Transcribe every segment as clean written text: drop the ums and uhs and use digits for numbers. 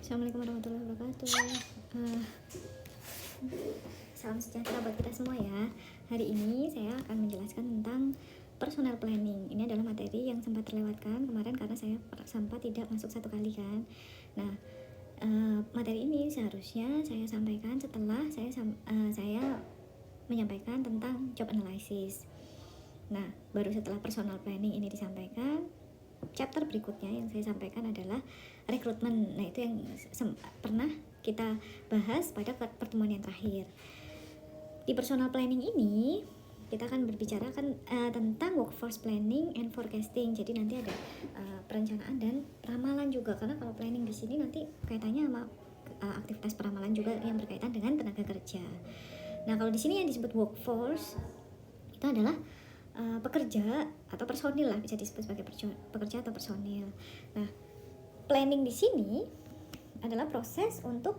Assalamualaikum warahmatullahi wabarakatuh. Salam sejahtera buat kita semua ya. Hari ini saya akan menjelaskan tentang personal planning. Ini adalah materi yang sempat terlewatkan kemarin karena saya sempat tidak masuk satu kali kan. Nah, materi ini seharusnya saya sampaikan setelah saya menyampaikan tentang job analysis. Nah, baru setelah personal planning ini disampaikan, chapter berikutnya yang saya sampaikan adalah rekrutmen. Nah, itu yang pernah kita bahas pada pertemuan yang terakhir. Di personal planning ini kita akan berbicara tentang workforce planning and forecasting. Jadi nanti ada perencanaan dan ramalan juga, karena kalau planning di sini nanti kaitannya sama aktivitas peramalan juga yang berkaitan dengan tenaga kerja. Nah, kalau di sini yang disebut workforce itu adalah pekerja atau personil lah, bisa disebut sebagai pekerja atau personil. Nah, planning di sini adalah proses untuk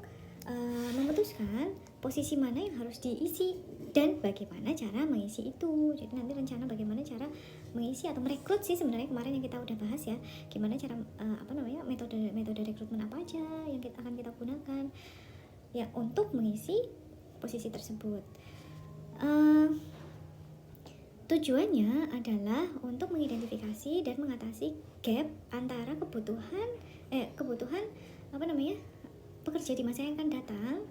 memutuskan posisi mana yang harus diisi dan bagaimana cara mengisi itu. Jadi nanti rencana bagaimana cara mengisi atau merekrut sih sebenarnya kemarin yang kita udah bahas ya. Gimana cara metode rekrutmen apa aja yang akan kita gunakan ya untuk mengisi posisi tersebut. Tujuannya adalah untuk mengidentifikasi dan mengatasi gap antara kebutuhan pekerja di masa yang akan datang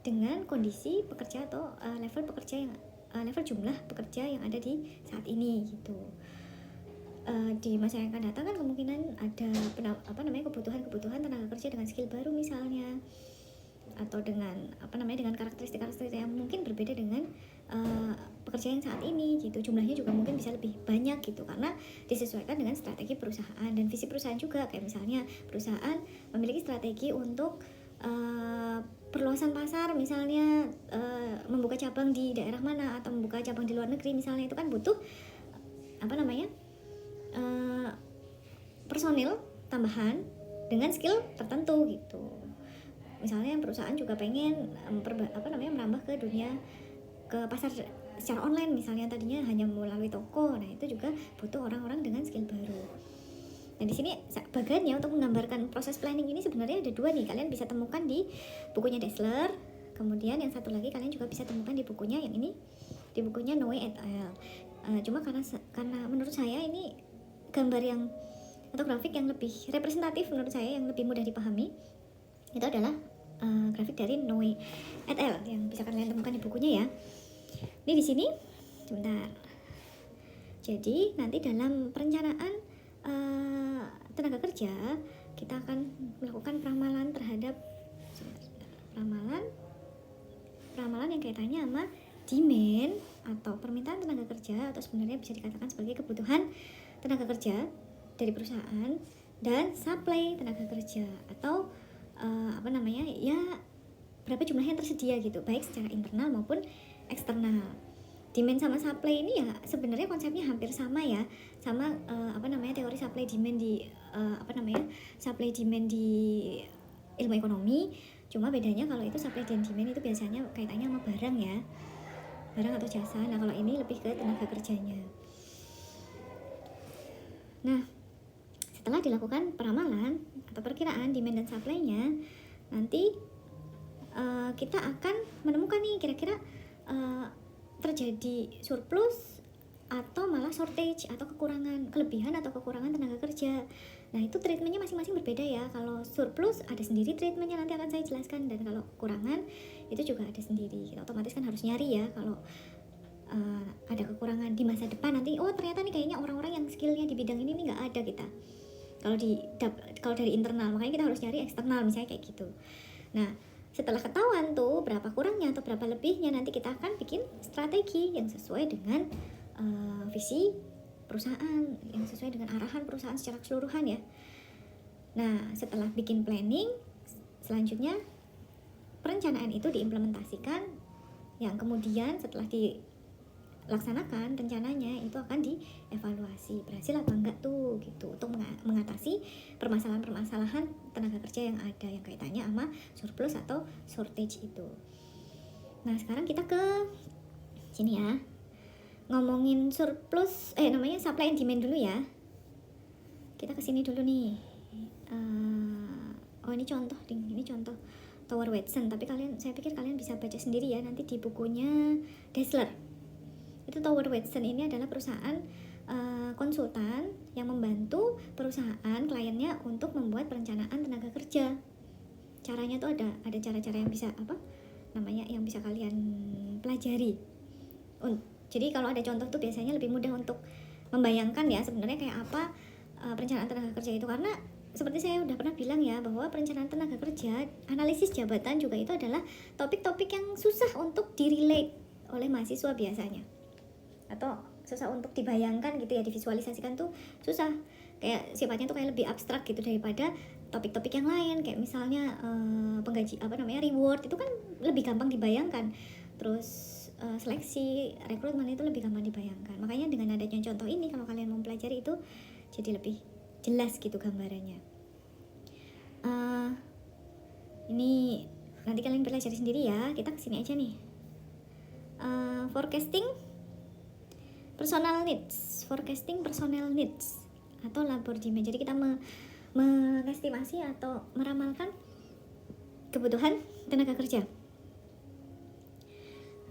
dengan kondisi pekerja atau level jumlah pekerja yang ada di saat ini gitu. Di masa yang akan datang kan kemungkinan ada kebutuhan tenaga kerja dengan skill baru misalnya, atau dengan karakteristik yang mungkin berbeda dengan pekerja yang saat ini gitu. Jumlahnya juga mungkin bisa lebih banyak gitu, karena disesuaikan dengan strategi perusahaan dan visi perusahaan juga. Kayak misalnya perusahaan memiliki strategi untuk perluasan pasar, misalnya membuka cabang di daerah mana atau membuka cabang di luar negeri misalnya, itu kan butuh personil tambahan dengan skill tertentu gitu. Misalnya perusahaan juga pengen merambah ke dunia, ke pasar secara online misalnya, tadinya hanya melalui toko. Nah, itu juga butuh orang-orang dengan skill baru. Nah, di sini bagiannya untuk menggambarkan proses planning ini sebenarnya ada dua nih. Kalian bisa temukan di bukunya Dessler. Kemudian yang satu lagi kalian juga bisa temukan di bukunya yang ini, di bukunya Noe et al. Cuma karena menurut saya ini gambar yang atau grafik yang lebih representatif, menurut saya yang lebih mudah dipahami, itu adalah grafik dari Noe et al yang bisa kalian temukan di bukunya ya. Ini di sini, sebentar. Jadi nanti dalam perencanaan tenaga kerja kita akan melakukan peramalan terhadap peramalan yang kaitannya sama demand atau permintaan tenaga kerja, atau sebenarnya bisa dikatakan sebagai kebutuhan tenaga kerja dari perusahaan, dan supply tenaga kerja atau berapa jumlah yang tersedia gitu, baik secara internal maupun eksternal. Demand sama supply ini ya sebenarnya konsepnya hampir sama ya, sama teori supply demand di supply demand di ilmu ekonomi. Cuma bedanya kalau itu supply dan demand itu biasanya kaitannya sama barang ya, barang atau jasa. Nah, kalau ini lebih ke tenaga kerjanya. Nah, setelah dilakukan peramalan atau perkiraan demand dan supply-nya, nanti kita akan menemukan nih kira-kira terjadi surplus atau malah shortage atau kelebihan atau kekurangan tenaga kerja. Nah, itu treatmentnya masing-masing berbeda ya. Kalau surplus ada sendiri treatmentnya, nanti akan saya jelaskan, dan kalau kekurangan itu juga ada sendiri. Kita otomatis kan harus nyari ya kalau ada kekurangan di masa depan nanti, oh ternyata nih kayaknya orang-orang yang skillnya di bidang ini nih nggak ada kita. Kalau dari internal, makanya kita harus nyari eksternal misalnya kayak gitu. Nah, setelah ketahuan tuh berapa kurangnya atau berapa lebihnya, nanti kita akan bikin strategi yang sesuai dengan visi perusahaan, yang sesuai dengan arahan perusahaan secara keseluruhan ya. Nah, setelah bikin planning, selanjutnya perencanaan itu diimplementasikan, yang kemudian setelah dilaksanakan rencananya itu akan dievaluasi berhasil apa enggak tuh gitu, untuk mengatasi permasalahan-permasalahan tenaga kerja yang ada yang kaitannya sama surplus atau shortage itu. Nah, sekarang kita ke sini ya, ngomongin surplus supply and demand dulu ya. Kita kesini dulu nih. ini contoh Tower Watson, tapi saya pikir kalian bisa baca sendiri ya nanti di bukunya Dassler. Itu Tower Watson ini adalah perusahaan konsultan yang membantu perusahaan kliennya untuk membuat perencanaan tenaga kerja. Caranya tuh ada cara-cara yang bisa yang bisa kalian pelajari. Jadi kalau ada contoh tuh biasanya lebih mudah untuk membayangkan ya sebenarnya kayak apa perencanaan tenaga kerja itu, karena seperti saya udah pernah bilang ya bahwa perencanaan tenaga kerja, analisis jabatan juga itu adalah topik-topik yang susah untuk direlate oleh mahasiswa biasanya, atau susah untuk dibayangkan gitu ya, divisualisasikan tuh susah, kayak sifatnya tuh kayak lebih abstrak gitu daripada topik-topik yang lain, kayak misalnya reward itu kan lebih gampang dibayangkan, terus seleksi rekrutmen itu lebih gampang dibayangkan. Makanya dengan adanya contoh ini kalau kalian mau pelajari itu jadi lebih jelas gitu gambarannya. Ini nanti kalian pelajari sendiri ya, kita kesini aja nih. Forecasting personal needs atau labor demand. Jadi kita mengestimasi atau meramalkan kebutuhan tenaga kerja.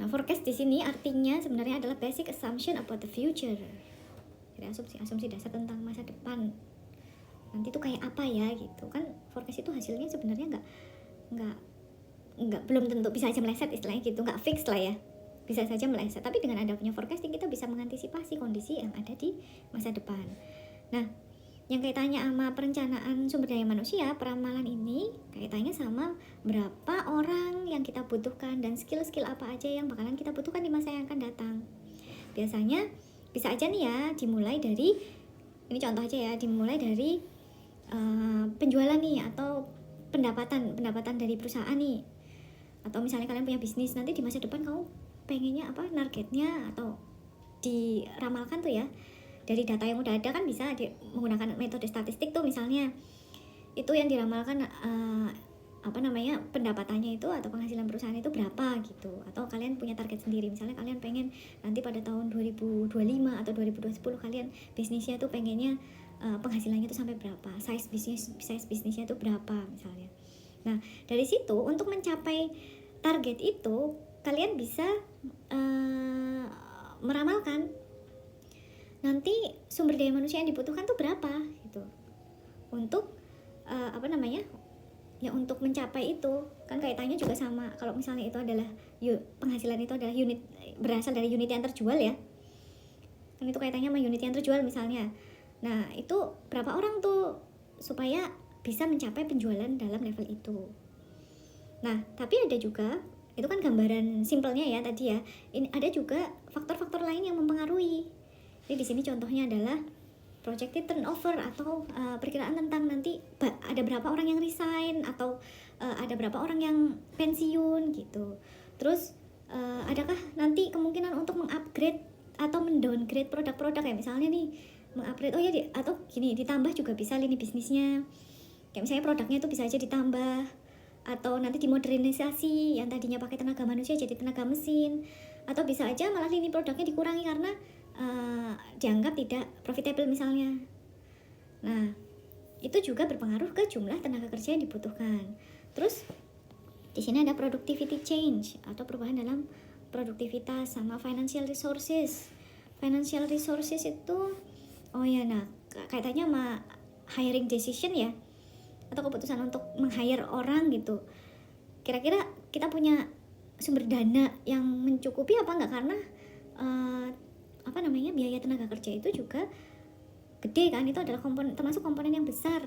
Nah, forecast di sini artinya sebenarnya adalah basic assumption about the future. Jadi asumsi dasar tentang masa depan. Nanti tuh kayak apa ya gitu kan. Forecast itu hasilnya sebenarnya nggak belum tentu, bisa aja meleset istilahnya gitu, nggak fix lah ya, bisa saja meleset. Tapi dengan adanya forecasting kita bisa mengantisipasi kondisi yang ada di masa depan. Nah, yang kaitannya sama perencanaan sumber daya manusia, peramalan ini kaitannya sama berapa orang yang kita butuhkan dan skill-skill apa aja yang bakalan kita butuhkan di masa yang akan datang. Biasanya bisa aja nih ya dimulai dari, ini contoh aja ya, dimulai dari penjualan nih atau pendapatan dari perusahaan nih, atau misalnya kalian punya bisnis, nanti di masa depan kamu pengennya apa targetnya, atau diramalkan tuh ya dari data yang udah ada kan, bisa menggunakan metode statistik tuh misalnya, itu yang diramalkan pendapatannya itu atau penghasilan perusahaan itu berapa gitu. Atau kalian punya target sendiri, misalnya kalian pengen nanti pada tahun 2025 atau 2020 kalian bisnisnya tuh pengennya penghasilannya itu sampai berapa, size bisnisnya itu berapa misalnya. Nah, dari situ untuk mencapai target itu kalian bisa meramalkan nanti sumber daya manusia yang dibutuhkan tuh berapa gitu untuk untuk mencapai itu. Kan kaitannya juga sama kalau misalnya itu adalah penghasilan itu adalah berasal dari unit yang terjual ya, kan itu kaitannya sama unit yang terjual misalnya. Nah, itu berapa orang tuh supaya bisa mencapai penjualan dalam level itu. Nah, tapi ada juga, itu kan gambaran simpelnya ya tadi ya, ini ada juga faktor-faktor lain yang mempengaruhi. Jadi di sini contohnya adalah projected turnover atau perkiraan tentang nanti ada berapa orang yang resign atau ada berapa orang yang pensiun gitu. Terus adakah nanti kemungkinan untuk mengupgrade atau mendowngrade produk-produk, kayak misalnya nih mengupgrade atau gini, ditambah juga bisa lini bisnisnya. Kayak misalnya produknya itu bisa aja ditambah, atau nanti dimodernisasi yang tadinya pakai tenaga manusia jadi tenaga mesin, atau bisa aja malah lini produknya dikurangi karena dianggap tidak profitable misalnya. Nah, itu juga berpengaruh ke jumlah tenaga kerja yang dibutuhkan. Terus di sini ada productivity change atau perubahan dalam produktivitas, sama financial resources. Financial resources itu kaitannya sama hiring decision ya, atau keputusan untuk meng-hire orang gitu. Kira-kira kita punya sumber dana yang mencukupi apa enggak, karena biaya tenaga kerja itu juga gede kan, itu adalah termasuk komponen yang besar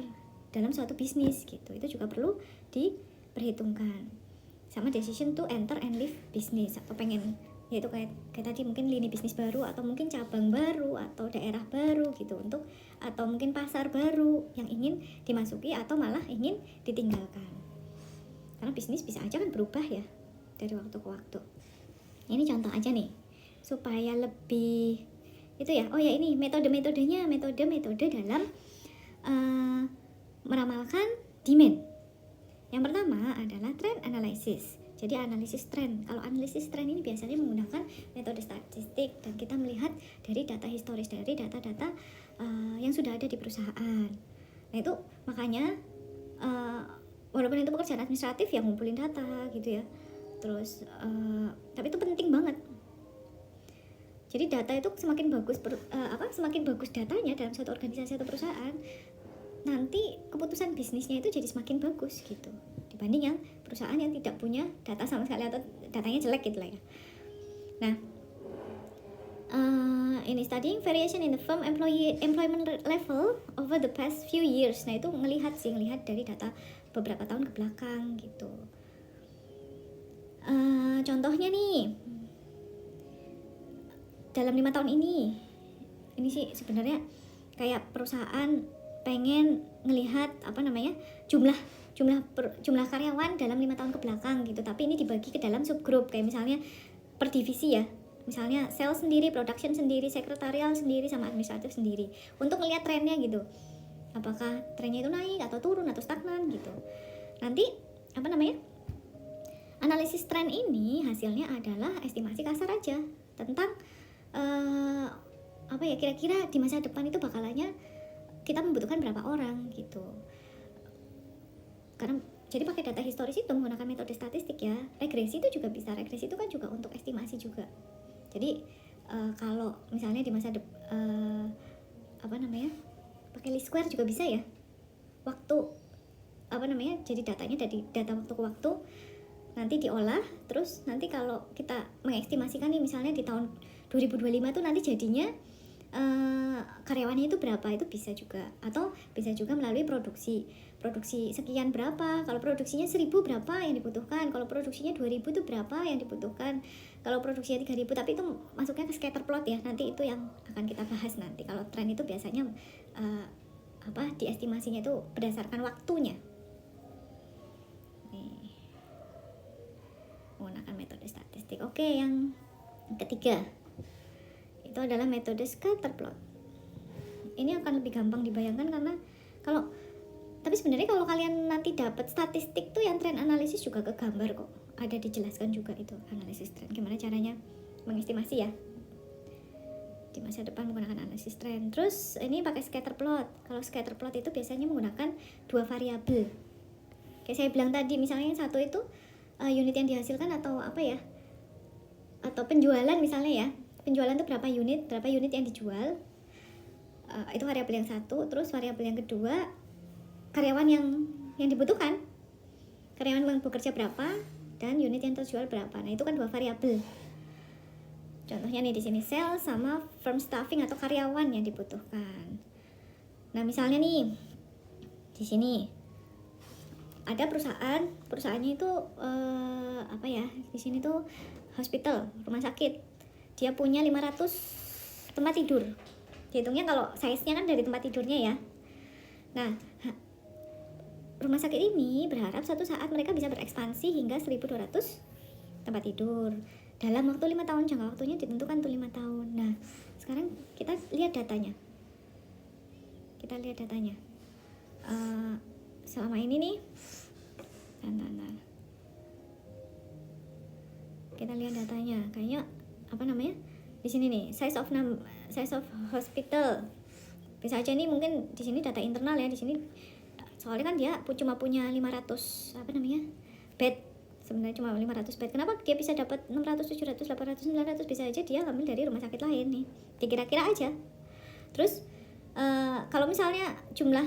dalam suatu bisnis gitu. Itu juga perlu diperhitungkan. Sama decision to enter and leave business, atau pengen yaitu kayak tadi mungkin lini bisnis baru, atau mungkin cabang baru, atau daerah baru gitu, atau mungkin pasar baru yang ingin dimasuki atau malah ingin ditinggalkan. Karena bisnis bisa aja kan berubah ya dari waktu ke waktu. Ini contoh aja nih supaya lebih itu ya. Ini metode-metodenya, metode dalam meramalkan demand. Yang pertama adalah trend analysis. Jadi analisis tren. Kalau analisis tren ini biasanya menggunakan metode statistik, dan kita melihat dari data historis, dari data-data yang sudah ada di perusahaan. Nah, itu makanya walaupun itu pekerjaan administratif ya ngumpulin data gitu ya. Terus tapi itu penting banget. Jadi data itu semakin bagus semakin bagus datanya dalam suatu organisasi atau perusahaan, nanti keputusan bisnisnya itu jadi semakin bagus gitu, dibanding yang perusahaan yang tidak punya data sama sekali atau datanya jelek gitu lah ya. Nah, ini studying variation in the firm employment level over the past few years. Nah, itu ngelihat dari data beberapa tahun ke belakang gitu. Contohnya nih, dalam 5 tahun ini sih sebenarnya kayak perusahaan pengen ngelihat jumlah karyawan dalam 5 tahun ke belakang gitu, tapi ini dibagi ke dalam subgroup, kayak misalnya per divisi ya, misalnya sales sendiri, production sendiri, sekretarial sendiri, sama administratif sendiri, untuk ngelihat trennya gitu, apakah trennya itu naik atau turun atau stagnan gitu. Nanti analisis tren ini hasilnya adalah estimasi kasar aja tentang kira-kira di masa depan itu bakalannya kita membutuhkan berapa orang gitu. Karena jadi pakai data historis itu menggunakan metode statistik ya. Regresi itu juga bisa, regresi itu kan juga untuk estimasi juga. Jadi kalau misalnya di masa pakai least square juga bisa ya. Waktu jadi datanya dari data waktu ke waktu nanti diolah, terus nanti kalau kita mengestimasikan nih misalnya di tahun 2025 tuh nanti jadinya karyawannya itu berapa, itu bisa juga. Atau bisa juga melalui produksi sekian berapa, kalau produksinya 1000 berapa yang dibutuhkan, kalau produksinya 2000 itu berapa yang dibutuhkan, kalau produksinya 3000, tapi itu masuknya ke scatter plot ya, nanti itu yang akan kita bahas nanti. Kalau tren itu biasanya diestimasinya itu berdasarkan waktunya. Nih, menggunakan metode statistik. Oke, yang ketiga itu adalah metode scatter plot. Ini akan lebih gampang dibayangkan karena tapi sebenarnya kalau kalian nanti dapat statistik tuh yang tren analisis juga kegambar kok. Ada dijelaskan juga itu analisis tren, gimana caranya mengestimasi ya di masa depan menggunakan analisis tren. Terus ini pakai scatter plot. Kalau scatter plot itu biasanya menggunakan 2 variabel. Kayak saya bilang tadi, misalnya yang satu itu unit yang dihasilkan atau atau penjualan misalnya ya. Penjualan itu berapa unit yang dijual, itu variabel yang satu. Terus variabel yang kedua, karyawan yang dibutuhkan, karyawan yang bekerja berapa dan unit yang terjual berapa. Nah, itu kan 2 variabel. Contohnya nih di sini sales sama firm staffing atau karyawan yang dibutuhkan. Nah, misalnya nih di sini ada perusahaannya itu di sini tuh hospital, rumah sakit. Dia punya 500 tempat tidur. Dihitungnya kalau size-nya kan dari tempat tidurnya ya. Nah, rumah sakit ini berharap suatu saat mereka bisa berekspansi hingga 1200 tempat tidur dalam waktu 5 tahun. Jangka waktunya ditentukan untuk 5 tahun. Nah, sekarang kita lihat datanya. Selama ini nih, kita lihat datanya. Kayaknya di sini nih size of hospital. Bisa aja nih mungkin di sini data internal ya, di sini soalnya kan dia cuma punya 500 bed, sebenarnya cuma 500 bed. Kenapa dia bisa dapat 600, 700, 800, 900? Bisa aja dia ambil dari rumah sakit lain nih, dikira-kira aja. Terus kalau misalnya jumlah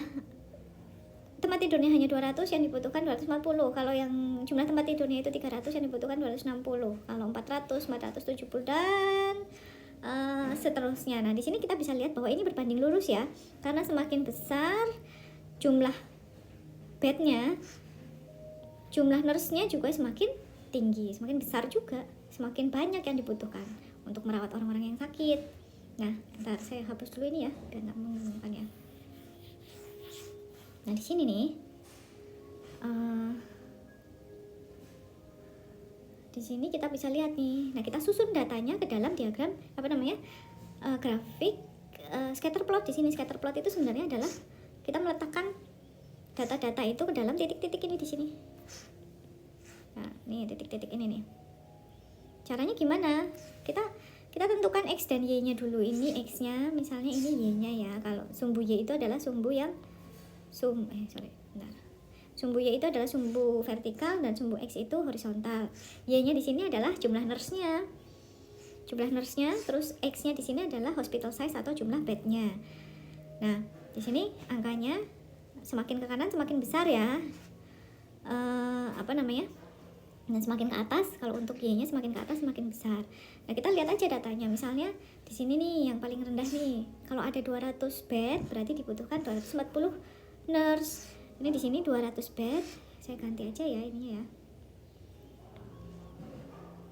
tempat tidurnya hanya 200, yang dibutuhkan 240. Kalau yang jumlah tempat tidurnya itu 300, yang dibutuhkan 260. Kalau 400, 470 dan seterusnya. Nah, di sini kita bisa lihat bahwa ini berbanding lurus ya. Karena semakin besar jumlah bednya, jumlah nurse-nya juga semakin tinggi, semakin besar juga, semakin banyak yang dibutuhkan untuk merawat orang-orang yang sakit. Nah, ntar saya hapus dulu ini ya, biar nggak membingungkan ya. Nah, di sini nih, di sini kita bisa lihat nih. Nah, kita susun datanya ke dalam diagram grafik scatter plot. Di sini scatter plot itu sebenarnya adalah kita meletakkan data-data itu ke dalam titik-titik ini di sini. Nah, nih titik-titik ini nih. Caranya gimana? Kita tentukan X dan Y-nya dulu. Ini X-nya, misalnya ini Y-nya ya. Kalau sumbu Y itu adalah sumbu yang Sumbu Y itu adalah sumbu vertikal dan sumbu X itu horizontal. Y-nya di sini adalah jumlah nurse-nya. Terus X-nya di sini adalah hospital size atau jumlah bed-nya. Nah, di sini angkanya semakin ke kanan semakin besar ya. Dan semakin ke atas, kalau untuk Y-nya semakin ke atas semakin besar. Nah, kita lihat aja datanya. Misalnya di sini nih yang paling rendah nih. Kalau ada 200 bed berarti dibutuhkan 240 nurse. Ini di sini 200 bed. Saya ganti aja ya ininya ya.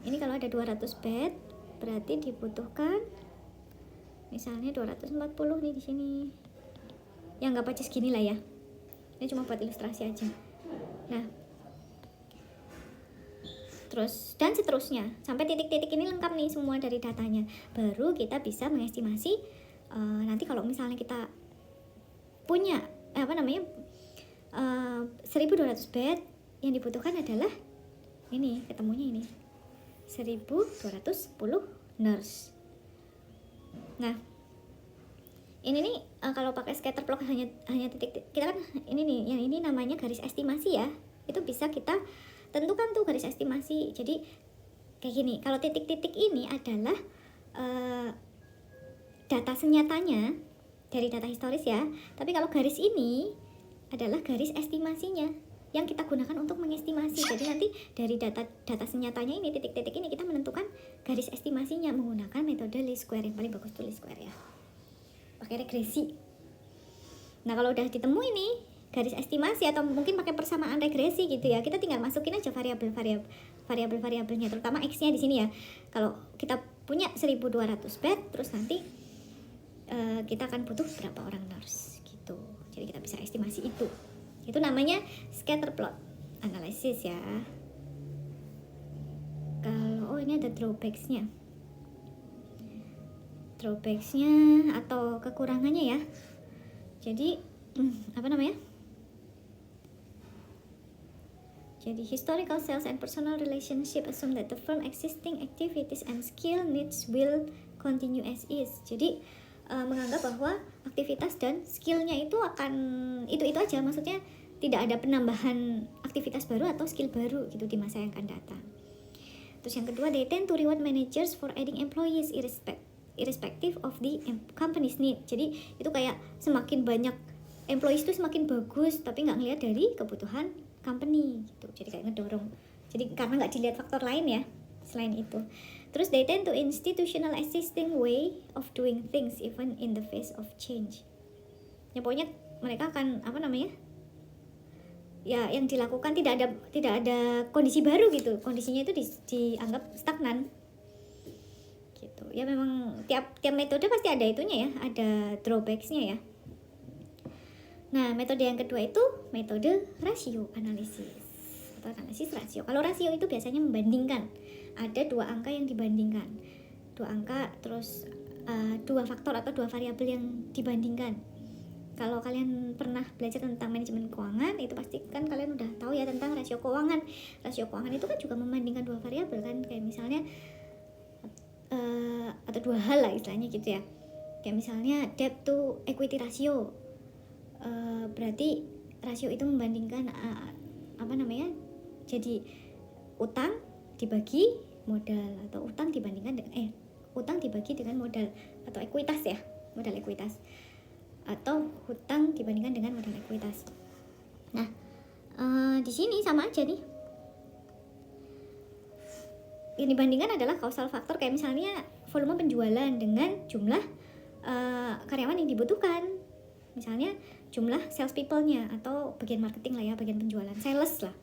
Ini kalau ada 200 bed berarti dibutuhkan misalnya 240 nih di sini. Ya nggak aja segini lah ya. Ini cuma buat ilustrasi aja. Nah, terus dan seterusnya sampai titik-titik ini lengkap nih semua dari datanya. Baru kita bisa mengestimasi nanti kalau misalnya kita punya 1200 bed, yang dibutuhkan adalah ini, ketemunya ini 1210 nurse. Nah, ini nih kalau pakai scatter plot hanya titik, kita kan ini nih, yang ini namanya garis estimasi ya. Itu bisa kita tentukan tuh garis estimasi. Jadi kayak gini, kalau titik-titik ini adalah data senyatanya dari data historis ya. Tapi kalau garis ini adalah garis estimasinya yang kita gunakan untuk mengestimasi. Jadi nanti dari data senyatanya ini, titik-titik ini kita menentukan garis estimasinya menggunakan metode least square. Yang paling bagus tuh least square ya, pakai regresi. Nah, kalau udah ditemu ini garis estimasi atau mungkin pakai persamaan regresi gitu ya, kita tinggal masukin aja variabelnya, terutama X-nya di sini ya. Kalau kita punya 1200 bed, terus nanti kita akan butuh berapa orang nurse gitu. Jadi kita bisa estimasi itu. Itu namanya scatter plot analysis ya. Kalau ini ada drawbacks-nya atau kekurangannya ya. Jadi Jadi historical sales and personal relationship assume that the firm existing activities and skill needs will continue as is. Jadi menganggap bahwa aktivitas dan skillnya itu akan itu aja, maksudnya tidak ada penambahan aktivitas baru atau skill baru gitu di masa yang akan datang. Terus yang kedua, they tend to reward managers for adding employees irrespective of the company's need. Jadi itu kayak semakin banyak employees itu semakin bagus, tapi nggak ngelihat dari kebutuhan company gitu. Jadi kayak ngedorong. Jadi karena nggak dilihat faktor lain ya selain itu. Terus they tend to institutional existing way of doing things even in the face of change. Ya pokoknya mereka akan ya yang dilakukan tidak ada kondisi baru gitu. Kondisinya itu dianggap stagnan. Gitu. Ya memang tiap metode pasti ada itunya ya, ada drawbacks-nya ya. Nah, metode yang kedua itu metode rasio analisis atau analisis rasio. Kalau rasio itu biasanya membandingkan, ada dua angka yang dibandingkan, terus dua faktor atau dua variabel yang dibandingkan. Kalau kalian pernah belajar tentang manajemen keuangan, itu pasti kan kalian udah tahu ya tentang rasio keuangan. Rasio keuangan itu kan juga membandingkan dua variabel kan, kayak misalnya atau dua hal lah istilahnya gitu ya. Kayak misalnya debt to equity ratio. Berarti rasio itu membandingkan jadi utang dibagi modal, atau utang dibagi dengan modal atau ekuitas ya, modal ekuitas, atau hutang dibandingkan dengan modal ekuitas. Nah, di sini sama aja nih. Yang dibandingkan adalah causal factor, kayak misalnya volume penjualan dengan jumlah karyawan yang dibutuhkan. Misalnya jumlah sales people-nya atau bagian marketing lah ya, bagian penjualan, sales lah.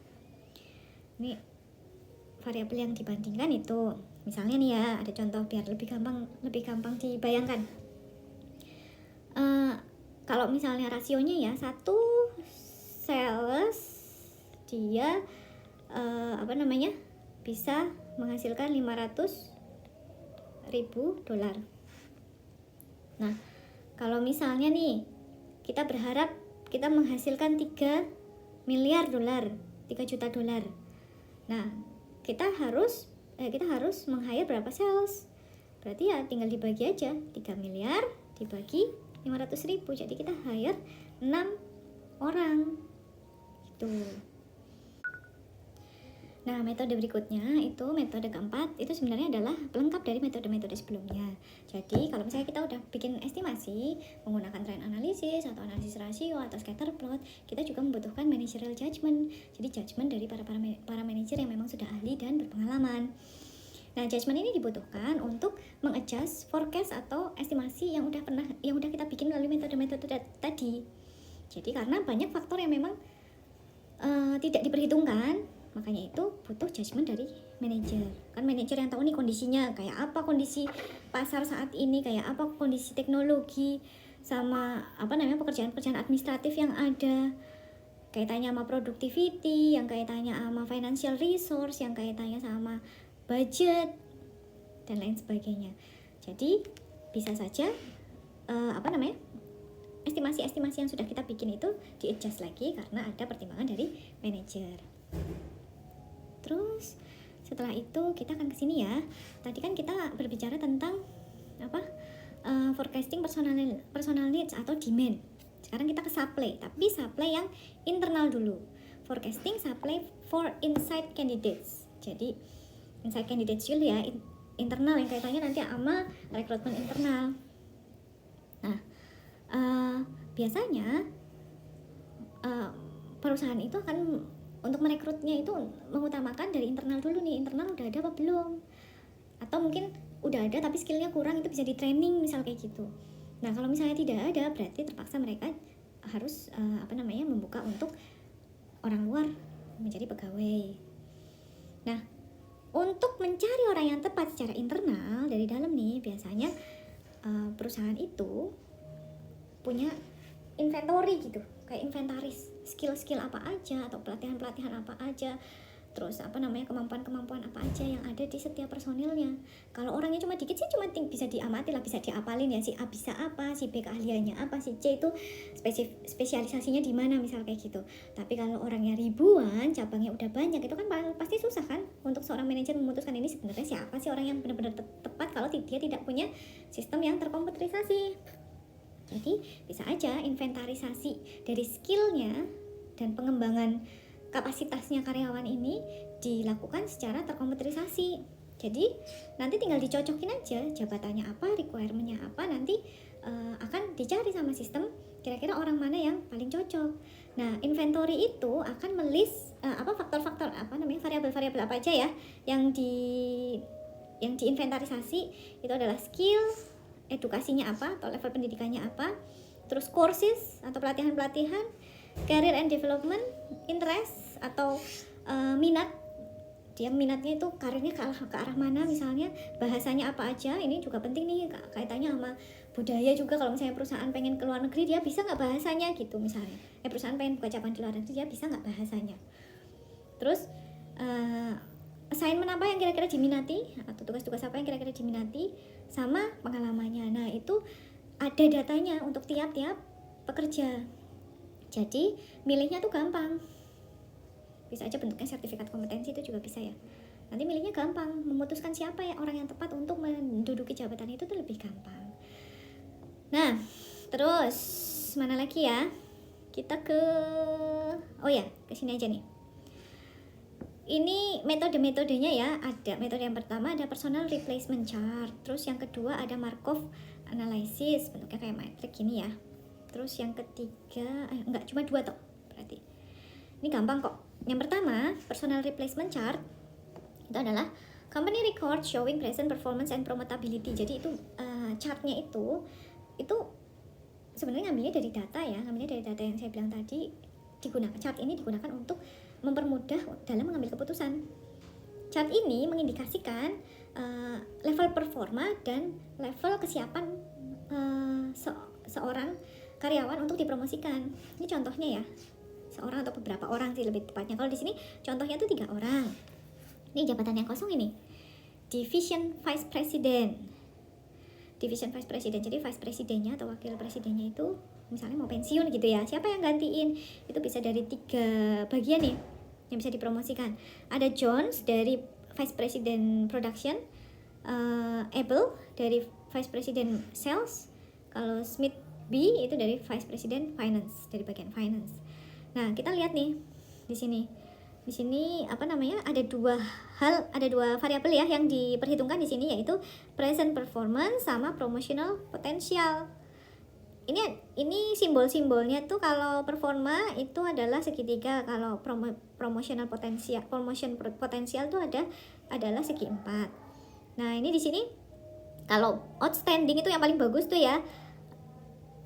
Ini variabel yang dibandingkan itu. Misalnya nih ya, ada contoh biar lebih gampang dibayangkan. Kalau misalnya rasionya ya, satu sales dia bisa menghasilkan $500,000. Nah, kalau misalnya nih kita berharap kita menghasilkan $3 miliar, $3 juta. Nah, kita harus meng-hire berapa sales? Berarti ya tinggal dibagi aja, 3 miliar dibagi 500.000. Jadi kita hire 6 orang gitu. Nah, metode berikutnya itu metode keempat itu sebenarnya adalah pelengkap dari metode-metode sebelumnya. Jadi kalau misalnya kita udah bikin estimasi menggunakan trend analysis atau analisis rasio atau scatter plot, kita juga membutuhkan managerial judgment. Jadi judgment dari para manajer yang memang sudah ahli dan berpengalaman. Nah, judgment ini dibutuhkan untuk mengadjust forecast atau estimasi yang udah kita bikin melalui metode-metode tadi. Jadi karena banyak faktor yang memang tidak diperhitungkan, makanya itu butuh judgement dari manajer. Kan manajer yang tahu nih kondisinya kayak apa, kondisi pasar saat ini kayak apa, kondisi teknologi sama pekerjaan-pekerjaan administratif yang ada, kaitannya sama productivity, yang kaitannya sama financial resource, yang kaitannya sama budget dan lain sebagainya. Jadi bisa saja estimasi-estimasi yang sudah kita bikin itu di-adjust lagi karena ada pertimbangan dari manajer. Terus setelah itu kita akan kesini ya. Tadi kan kita berbicara tentang forecasting personal needs atau demand. Sekarang kita ke supply, tapi supply yang internal dulu. Forecasting supply for inside candidates. Jadi inside candidates dulu ya, internal yang kaitannya nanti sama rekrutmen internal. Nah, biasanya perusahaan itu akan untuk merekrutnya itu mengutamakan dari internal dulu nih, internal udah ada apa belum, atau mungkin udah ada tapi skillnya kurang, itu bisa di training misal kayak gitu. Nah kalau misalnya tidak ada, berarti terpaksa mereka harus membuka untuk orang luar menjadi pegawai. Nah untuk mencari orang yang tepat secara internal dari dalam nih, biasanya perusahaan itu punya inventory gitu, kayak inventaris skill-skill apa aja atau pelatihan-pelatihan apa aja, terus kemampuan-kemampuan apa aja yang ada di setiap personilnya. Kalau orangnya cuma dikit sih cuma bisa diamati lah, bisa diapalin ya, si A bisa apa, si B keahliannya apa, si C itu spesialisasinya di mana misal kayak gitu. Tapi kalau orangnya ribuan, cabangnya udah banyak, itu kan pasti susah kan untuk seorang manajer memutuskan ini sebenarnya siapa sih orang yang benar-benar tepat kalau dia tidak punya sistem yang terkomputerisasi. Jadi bisa aja inventarisasi dari skillnya dan pengembangan kapasitasnya karyawan ini dilakukan secara terkomputerisasi. Jadi nanti tinggal dicocokin aja jabatannya apa, requirement-nya apa, nanti akan dicari sama sistem kira-kira orang mana yang paling cocok. Nah, inventory itu akan melist faktor-faktor variabel-variabel apa aja ya yang diinventarisasi. Itu adalah skill, edukasinya apa atau level pendidikannya apa, terus courses atau pelatihan-pelatihan, career and development, interest atau minat, dia minatnya itu karirnya ke arah mana, misalnya bahasanya apa aja. Ini juga penting nih kaitannya sama budaya juga. Kalau misalnya perusahaan pengen ke luar negeri, dia bisa nggak bahasanya gitu misalnya, perusahaan pengen buka cabang di luar negeri, dia bisa nggak bahasanya. Terus assignment apa yang kira-kira diminati atau tugas-tugas apa yang kira-kira diminati, sama pengalamannya. Nah itu ada datanya untuk tiap-tiap pekerja. Jadi milihnya tuh gampang, bisa aja bentuknya sertifikat kompetensi, itu juga bisa ya. Nanti milihnya gampang, memutuskan siapa ya orang yang tepat untuk menduduki jabatan itu tuh lebih gampang. Nah terus mana lagi ya, kita ke sini aja nih. Ini metode-metodenya ya. Ada metode yang pertama ada personal replacement chart, terus yang kedua ada Markov analysis, bentuknya kayak matrix gini ya. Terus yang ketiga cuma 2 toh berarti. Ini gampang kok. Yang pertama personal replacement chart itu adalah company record showing present performance and promotability. Jadi itu chartnya itu sebenarnya ngambilnya dari data ya, yang saya bilang tadi. Chart ini digunakan untuk mempermudah dalam mengambil keputusan. Chart ini mengindikasikan level performa dan level kesiapan seorang karyawan untuk dipromosikan. Ini contohnya ya, seorang atau beberapa orang sih lebih tepatnya. Kalau di sini contohnya tuh 3 orang. Ini jabatan yang kosong ini, Division Vice President. Jadi vice presidennya atau wakil presidennya itu misalnya mau pensiun gitu ya, siapa yang gantiin? Itu bisa dari 3 bagian nih yang bisa dipromosikan. Ada Jones dari Vice President Production, Abel dari Vice President Sales, kalau Smith B itu dari Vice President Finance, dari bagian Finance. Nah kita lihat nih di sini. Di sini apa namanya? Ada dua variabel ya yang diperhitungkan di sini, yaitu present performance sama promotional potential. Ini simbol-simbolnya tuh, kalau performa itu adalah segitiga, kalau promotion potensial tuh adalah segi 4. Nah, ini di sini kalau outstanding itu yang paling bagus tuh ya.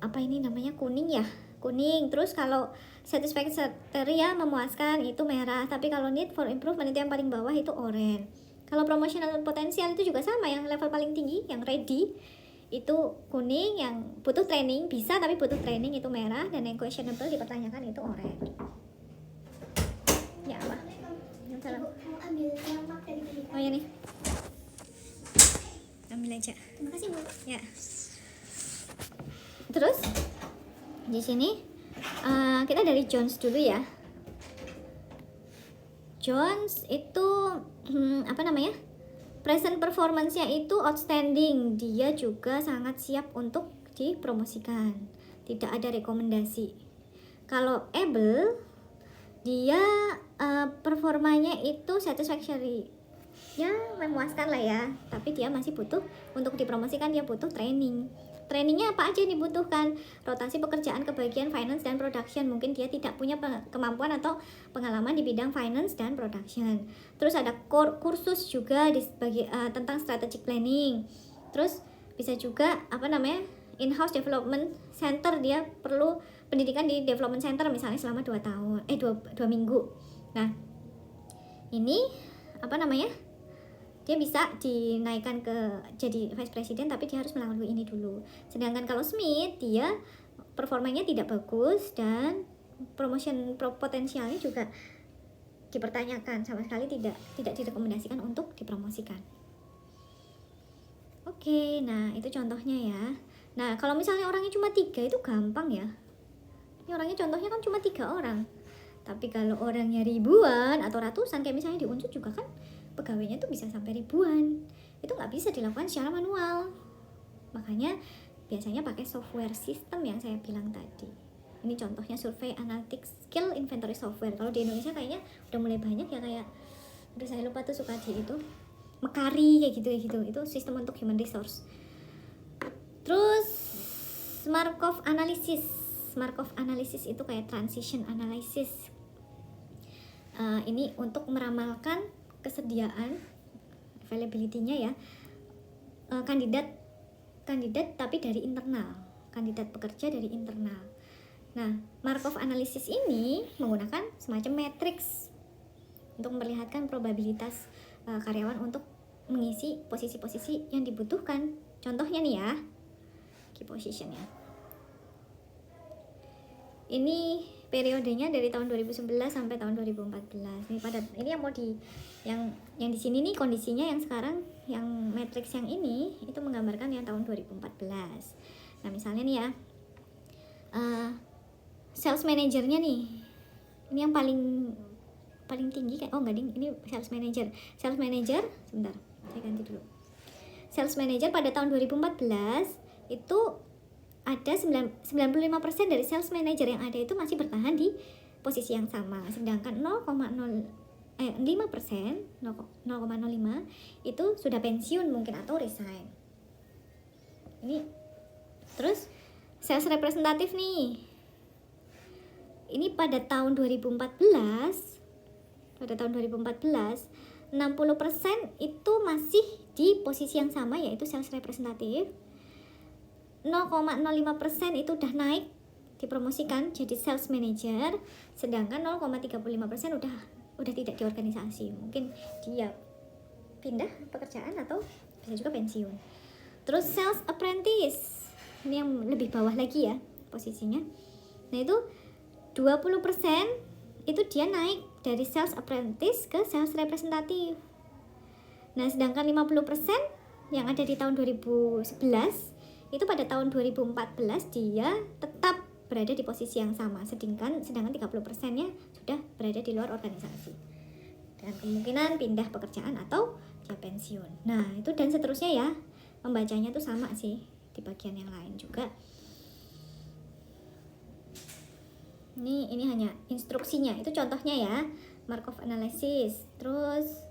Apa ini namanya, kuning ya? Kuning. Terus kalau satisfactory ya, memuaskan, itu merah. Tapi kalau need for improvement itu yang paling bawah, itu orange. Kalau promotional potential itu juga sama, yang level paling tinggi, yang ready itu kuning, yang butuh training, bisa tapi butuh training itu merah, dan yang questionable dipertanyakan itu orange. Ya apa? Yang salah. Oh ya nih. Ambil aja. Terima kasih, Bu. Ya. Terus di sini kita dari Jones dulu ya. Jones itu apa namanya? Present performance-nya itu outstanding. Dia juga sangat siap untuk dipromosikan. Tidak ada rekomendasi. Kalau able, dia performanya itu satisfactory. Ya, memuaskan lah ya. Tapi dia masih butuh, untuk dipromosikan dia butuh training. Trainingnya apa aja yang dibutuhkan? Rotasi pekerjaan ke bagian finance dan production. Mungkin dia tidak punya kemampuan atau pengalaman di bidang finance dan production. Terus ada kursus juga tentang strategic planning. Terus bisa juga apa namanya, in-house development center. Dia perlu pendidikan di development center misalnya selama 2 minggu. Nah, ini apa namanya, dia bisa dinaikkan jadi vice president, tapi dia harus melalui ini dulu. Sedangkan kalau Smith, dia performanya tidak bagus dan promotion potensialnya juga dipertanyakan, sama sekali tidak direkomendasikan untuk dipromosikan. Oke, nah itu contohnya ya. Nah, kalau misalnya orangnya cuma 3 itu gampang ya. Ini orangnya contohnya kan cuma 3 orang. Tapi kalau orangnya ribuan atau ratusan, kayak misalnya di Unsur juga kan pegawainya tuh bisa sampai ribuan. Itu nggak bisa dilakukan secara manual. Makanya biasanya pakai software system yang saya bilang tadi. Ini contohnya survei analytics skill inventory software. Kalau di Indonesia kayaknya udah mulai banyak ya, kayak udah saya lupa tuh, suka di itu Mekari kayak gitu. Itu sistem untuk human resource. Terus Markov analysis itu kayak transition analysis. Ini untuk meramalkan kesediaan, availability-nya ya, kandidat tapi dari internal, kandidat pekerja dari internal. Nah, Markov analysis ini menggunakan semacam matriks untuk memperlihatkan probabilitas karyawan untuk mengisi posisi-posisi yang dibutuhkan. Contohnya nih ya, key position-nya. Ini periodenya dari tahun 2011 sampai tahun 2014. Ini yang di sini nih kondisinya yang sekarang, yang matriks yang ini itu menggambarkan yang tahun 2014. Nah, misalnya nih ya, sales manajernya nih, ini yang paling tinggi kayak, ini sales manager sebentar, saya ganti dulu. Sales manager pada tahun 2014 itu ada 95% dari sales manager yang ada itu masih bertahan di posisi yang sama, sedangkan 0,05% itu sudah pensiun mungkin atau resign. Ini terus sales representatif nih, ini pada tahun 2014 60% itu masih di posisi yang sama, yaitu sales representatif. 0,05% itu udah naik, dipromosikan jadi sales manager, sedangkan 0,35% udah tidak di organisasi. Mungkin dia pindah pekerjaan atau bisa juga pensiun. Terus sales apprentice, ini yang lebih bawah lagi ya posisinya. Nah, itu 20% itu dia naik dari sales apprentice ke sales representatif. Nah, sedangkan 50% yang ada di tahun 2011 itu pada tahun 2014 dia tetap berada di posisi yang sama, sedangkan 30%-nya sudah berada di luar organisasi dan kemungkinan pindah pekerjaan atau dia pensiun. Nah, itu dan seterusnya ya, membacanya tuh sama sih di bagian yang lain juga. Ini hanya instruksinya, itu contohnya ya, Markov analysis. Terus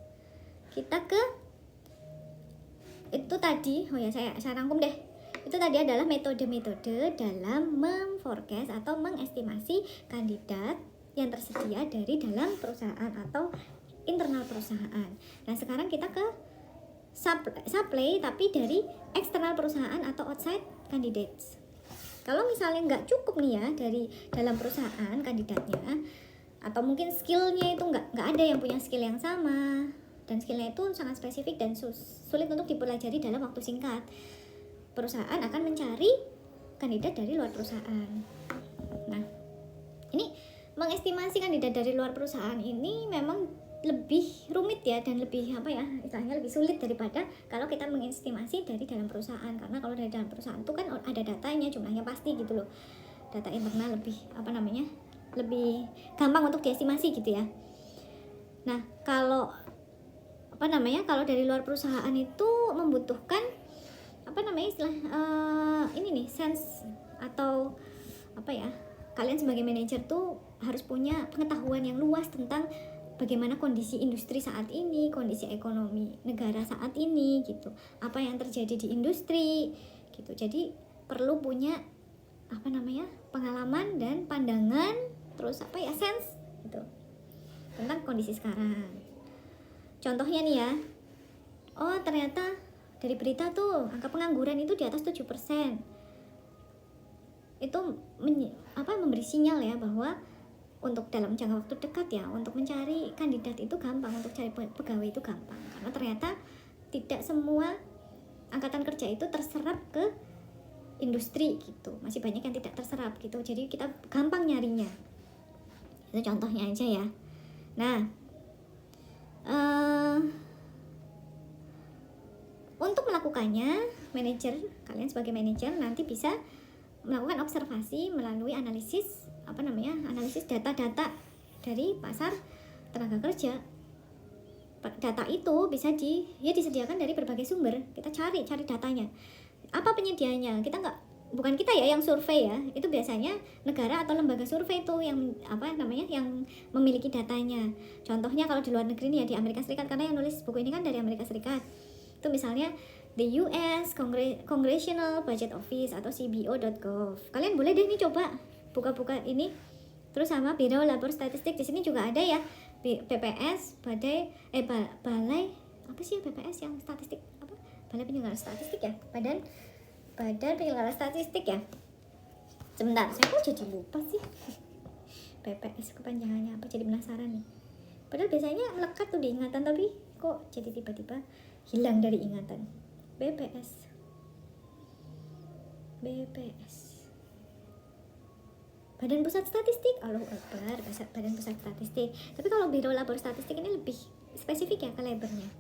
kita ke itu tadi, oh ya saya rangkum deh. Itu tadi adalah metode-metode dalam memforecast atau mengestimasi kandidat yang tersedia dari dalam perusahaan atau internal perusahaan. Nah, sekarang kita ke supply tapi dari eksternal perusahaan atau outside candidates. Kalau misalnya nggak cukup nih ya dari dalam perusahaan kandidatnya, atau mungkin skillnya itu nggak ada yang punya skill yang sama, dan skillnya itu sangat spesifik dan sulit untuk dipelajari dalam waktu singkat, perusahaan akan mencari kandidat dari luar perusahaan. Nah, ini mengestimasi kandidat dari luar perusahaan ini memang lebih rumit ya, dan lebih istilahnya lebih sulit daripada kalau kita mengestimasi dari dalam perusahaan. Karena kalau dari dalam perusahaan itu kan ada datanya, jumlahnya pasti gitu loh. Data internal lebih lebih gampang untuk diestimasi gitu ya. Nah, kalau kalau dari luar perusahaan itu membutuhkan sense atau kalian sebagai manajer tuh harus punya pengetahuan yang luas tentang bagaimana kondisi industri saat ini, kondisi ekonomi negara saat ini gitu, apa yang terjadi di industri gitu. Jadi perlu punya pengalaman dan pandangan, terus sense gitu tentang kondisi sekarang. Contohnya nih ya, oh ternyata dari berita tuh angka pengangguran itu di atas 7%. Itu memberi sinyal ya bahwa untuk dalam jangka waktu dekat ya, untuk mencari kandidat itu gampang, untuk cari pegawai itu gampang. Karena ternyata tidak semua angkatan kerja itu terserap ke industri gitu, masih banyak yang tidak terserap gitu. Jadi kita gampang nyarinya. Itu contohnya aja ya. Nah, untuk melakukannya, kalian sebagai manajer nanti bisa melakukan observasi melalui analisis data-data dari pasar tenaga kerja. Data itu bisa disediakan dari berbagai sumber. Kita cari datanya. Apa penyediaannya? Bukan kita ya yang survei ya. Itu biasanya negara atau lembaga survei itu yang yang memiliki datanya. Contohnya kalau di luar negeri nih ya, di Amerika Serikat, karena yang nulis buku ini kan dari Amerika Serikat. Itu misalnya the US Congressional Budget Office atau CBO.gov. Kalian boleh deh nih coba buka-buka ini. Terus sama Biro Labor Statistik, di sini juga ada ya, BPS, Balai apa sih BPS yang statistik Balai Penyelenggara Statistik ya, Badan Penyelenggara Statistik ya. Sebentar, saya kok jadi lupa sih BPS kepanjangannya apa, jadi penasaran nih. Padahal biasanya melekat tuh di ingatan, tapi kok jadi tiba-tiba hilang dari ingatan. BPS Badan Pusat Statistik, Allahu Akbar, Badan Pusat Statistik. Tapi kalau Biro Labor Statistik ini lebih spesifik ya kalibernya.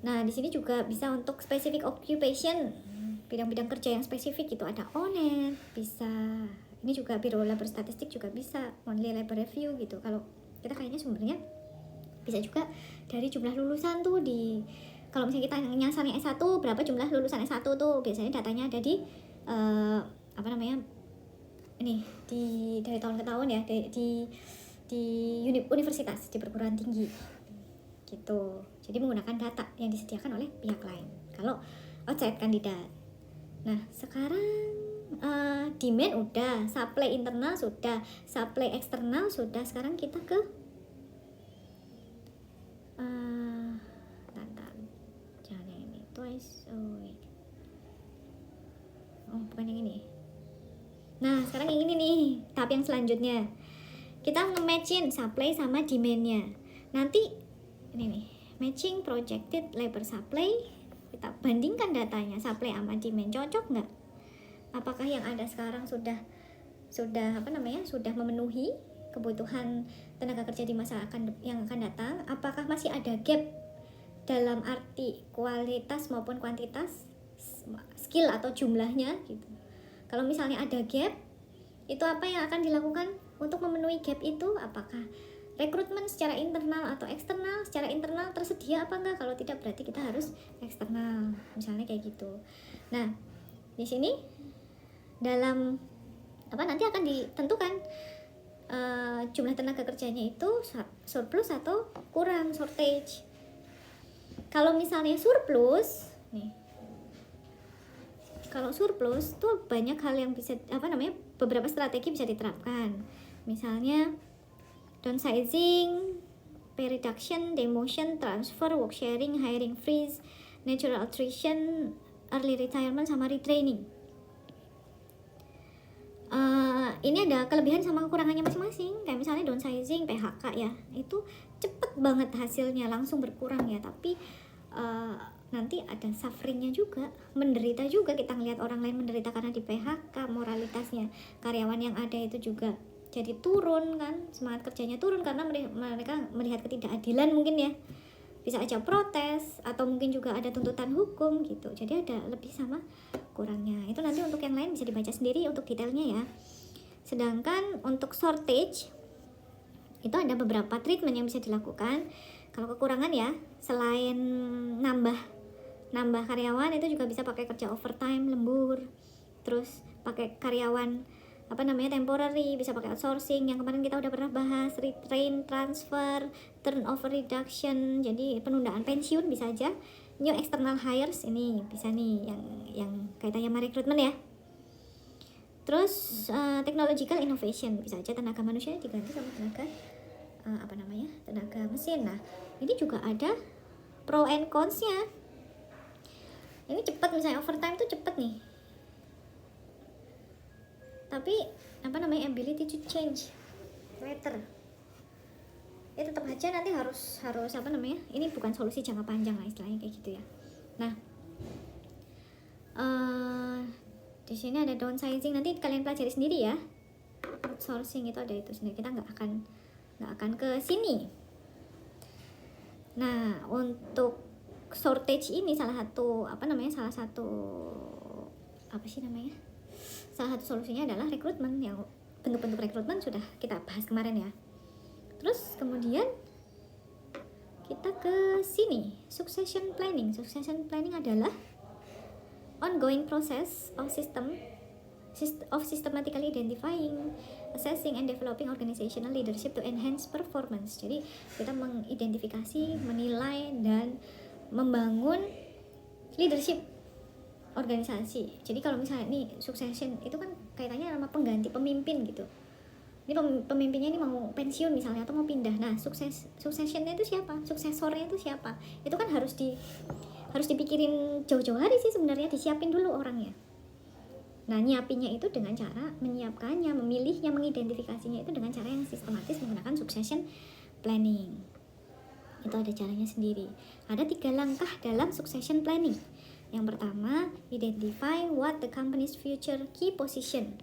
Nah, di sini juga bisa untuk specific occupation, bidang-bidang kerja yang spesifik gitu, ada ONET, bisa. Ini juga Biro Labor Statistik juga bisa, Monthly Labor Review gitu. Kalau kita kayaknya sumbernya bisa juga dari jumlah lulusan tuh kalau misalnya kita nyasarnya S1, berapa jumlah lulusan S1 tuh, biasanya datanya ada di dari tahun ke tahun ya, di universitas, di perguruan tinggi gitu. Jadi menggunakan data yang disediakan oleh pihak lain kalau outside kandidat. Nah, sekarang demand udah, supply internal sudah, supply eksternal sudah. Sekarang kita ke jangan yang ini, bukan yang ini. Nah, sekarang yang ini nih, tahap yang selanjutnya. Kita nge-matchin supply sama demand-nya. Nanti ini nih, matching projected labor supply. Kita bandingkan datanya, supply sama demand, cocok nggak? Apakah yang ada sekarang sudah memenuhi kebutuhan tenaga kerja di masa yang akan datang? Apakah masih ada gap dalam arti kualitas maupun kuantitas skill atau jumlahnya gitu? Kalau misalnya ada gap, itu apa yang akan dilakukan untuk memenuhi gap itu? Apakah rekrutmen secara internal atau eksternal? Secara internal tersedia apa enggak? Kalau tidak, berarti kita harus eksternal, misalnya kayak gitu. Nah, di sini dalam nanti akan ditentukan jumlah tenaga kerjanya itu surplus atau kurang, shortage. Kalau misalnya surplus nih, kalau surplus tuh banyak hal yang bisa beberapa strategi bisa diterapkan. Misalnya downsizing, pay reduction, demotion, transfer, work sharing, hiring freeze, natural attrition, early retirement, sama retraining. Ini ada kelebihan sama kekurangannya masing-masing. Kayak misalnya downsizing, PHK ya, itu cepet banget hasilnya, langsung berkurang ya. Tapi nanti ada sufferingnya juga, menderita juga. Kita ngeliat orang lain menderita karena di PHK, moralitasnya karyawan yang ada itu juga jadi turun kan, semangat kerjanya turun karena mereka melihat ketidakadilan mungkin ya, bisa aja protes atau mungkin juga ada tuntutan hukum gitu. Jadi ada lebih sama kurangnya. Itu nanti untuk yang lain bisa dibaca sendiri untuk detailnya ya. Sedangkan untuk shortage itu ada beberapa treatment yang bisa dilakukan. Kalau kekurangan ya, selain nambah karyawan, itu juga bisa pakai kerja overtime, lembur, terus pakai karyawan temporary, bisa pakai outsourcing yang kemarin kita udah pernah bahas, retrain, transfer, turnover reduction, jadi penundaan pensiun bisa aja. New external hires ini bisa nih yang kaitannya sama rekrutmen ya. Terus technological innovation, bisa aja tenaga manusia diganti sama tenaga tenaga mesin. Nah, ini juga ada pro and cons-nya. Ini cepat, misalnya overtime tuh cepat nih, tapi ability to change later ya tetap aja nanti harus ini bukan solusi jangka panjang lah istilahnya kayak gitu ya. Nah, di sini ada downsizing, nanti kalian pelajari sendiri ya. Outsourcing itu ada itu sendiri, kita nggak akan ke sini. Nah, untuk shortage ini salah satu solusinya adalah rekrutmen. Yang bentuk-bentuk rekrutmen sudah kita bahas kemarin ya. Terus kemudian kita ke sini, succession planning. Succession planning adalah ongoing process of systematically identifying, assessing, and developing organizational leadership to enhance performance. Jadi kita mengidentifikasi, menilai, dan membangun leadership organisasi. Jadi kalau misalnya nih succession itu kan kaitannya sama pengganti pemimpin gitu. Ini pemimpinnya ini mau pensiun misalnya atau mau pindah. Nah, successionnya itu siapa? Suksesornya itu siapa? Itu kan harus dipikirin jauh-jauh hari sih sebenarnya, disiapin dulu orangnya. Nah, nyiapinnya itu dengan cara menyiapkannya, memilihnya, mengidentifikasinya itu dengan cara yang sistematis menggunakan succession planning. Itu ada caranya sendiri. Ada 3 langkah dalam succession planning. Yang pertama, identify what the company's future key position.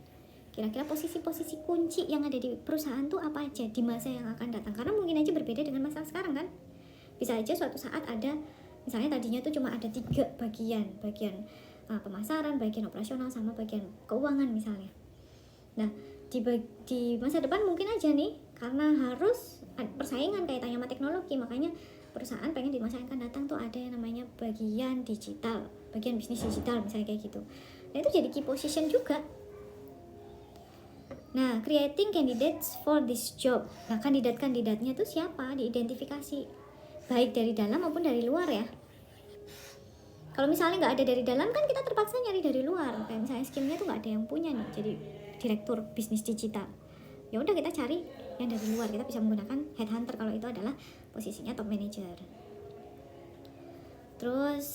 Kira-kira posisi-posisi kunci yang ada di perusahaan tuh apa aja di masa yang akan datang. Karena mungkin aja berbeda dengan masa sekarang kan. Bisa aja suatu saat ada, misalnya tadinya tuh cuma ada 3 bagian pemasaran, bagian operasional, sama bagian keuangan misalnya. Nah, di masa depan mungkin aja nih, karena harus persaingan kaitannya sama teknologi, makanya perusahaan pengen di masa yang akan datang tuh ada yang namanya bagian digital, bagian bisnis digital misalnya kayak gitu. Nah, itu jadi key position juga. Nah, creating candidates for this job. Nah, kandidatnya tuh siapa? Diidentifikasi, baik dari dalam maupun dari luar ya. Kalau misalnya nggak ada dari dalam kan kita terpaksa nyari dari luar. Kayak misalnya skillnya tuh nggak ada yang punya nih, jadi direktur bisnis digital. Ya udah kita cari yang dari luar. Kita bisa menggunakan headhunter kalau itu adalah posisinya top manager. Terus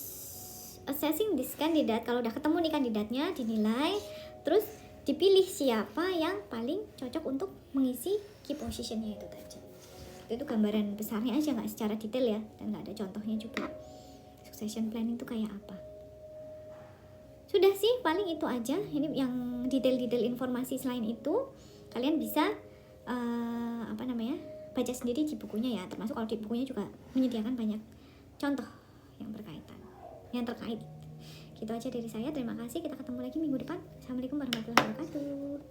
assessing this candidate, kalau udah ketemu nih kandidatnya, dinilai, terus dipilih siapa yang paling cocok untuk mengisi key positionnya itu tadi. Itu gambaran besarnya aja, nggak secara detail ya, dan nggak ada contohnya juga. Succession planning itu kayak apa? Sudah sih, paling itu aja. Ini yang detail-detail informasi selain itu kalian bisa baca sendiri di bukunya ya. Termasuk kalau di bukunya juga menyediakan banyak contoh yang terkait. Gitu aja dari saya. Terima kasih. Kita ketemu lagi minggu depan. Assalamualaikum warahmatullahi wabarakatuh.